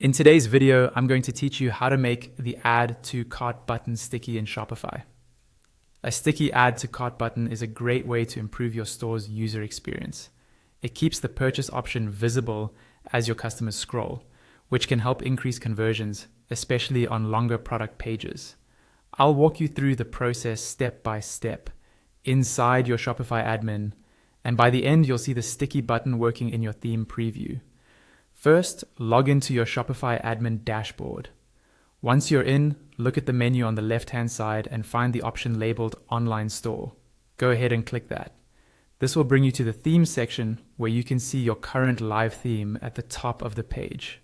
In today's video, I'm going to teach you how to make the add to cart button sticky in Shopify. A sticky add to cart button is a great way to improve your store's user experience. It keeps the purchase option visible as your customers scroll, which can help increase conversions, especially on longer product pages. I'll walk you through the process step by step inside your Shopify admin, and by the end, you'll see the sticky button working in your theme preview. First, log into your Shopify admin dashboard. Once you're in, look at the menu on the left-hand side and find the option labeled Online Store. Go ahead and click that. This will bring you to the theme section where you can see your current live theme at the top of the page.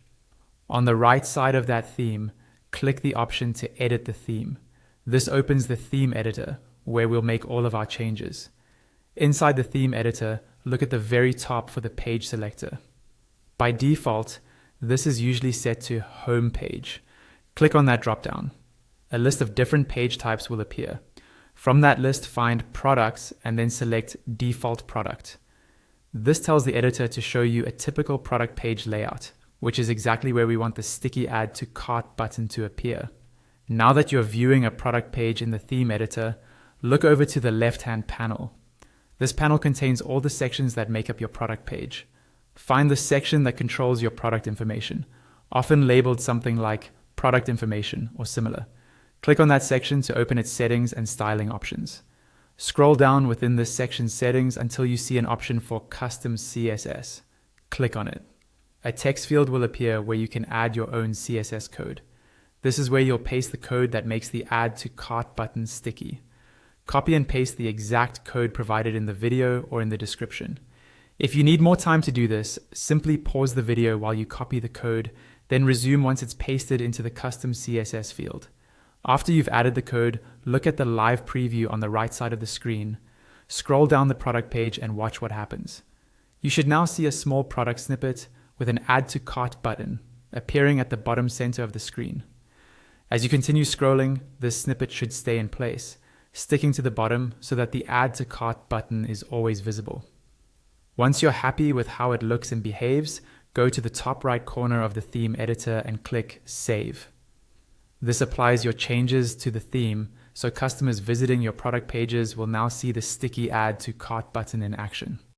On the right side of that theme, click the option to edit the theme. This opens the theme editor where we'll make all of our changes. Inside the theme editor, look at the very top for the page selector. By default, this is usually set to Home Page. Click on that dropdown. A list of different page types will appear. From that list, find Products and then select Default Product. This tells the editor to show you a typical product page layout, which is exactly where we want the sticky add to cart button to appear. Now that you're viewing a product page in the theme editor, look over to the left-hand panel. This panel contains all the sections that make up your product page. Find the section that controls your product information, often labeled something like product information or similar. Click on that section to open its settings and styling options. Scroll down within this section's settings until you see an option for custom CSS. Click on it. A text field will appear where you can add your own CSS code. This is where you'll paste the code that makes the add to cart button sticky. Copy and paste the exact code provided in the video or in the description. If you need more time to do this, simply pause the video while you copy the code, then resume once it's pasted into the custom CSS field. After you've added the code, look at the live preview on the right side of the screen. Scroll down the product page and watch what happens. You should now see a small product snippet with an add to cart button appearing at the bottom center of the screen. As you continue scrolling, this snippet should stay in place, sticking to the bottom so that the add to cart button is always visible. Once you're happy with how it looks and behaves, go to the top right corner of the theme editor and click Save. This applies your changes to the theme, so customers visiting your product pages will now see the sticky add to cart button in action.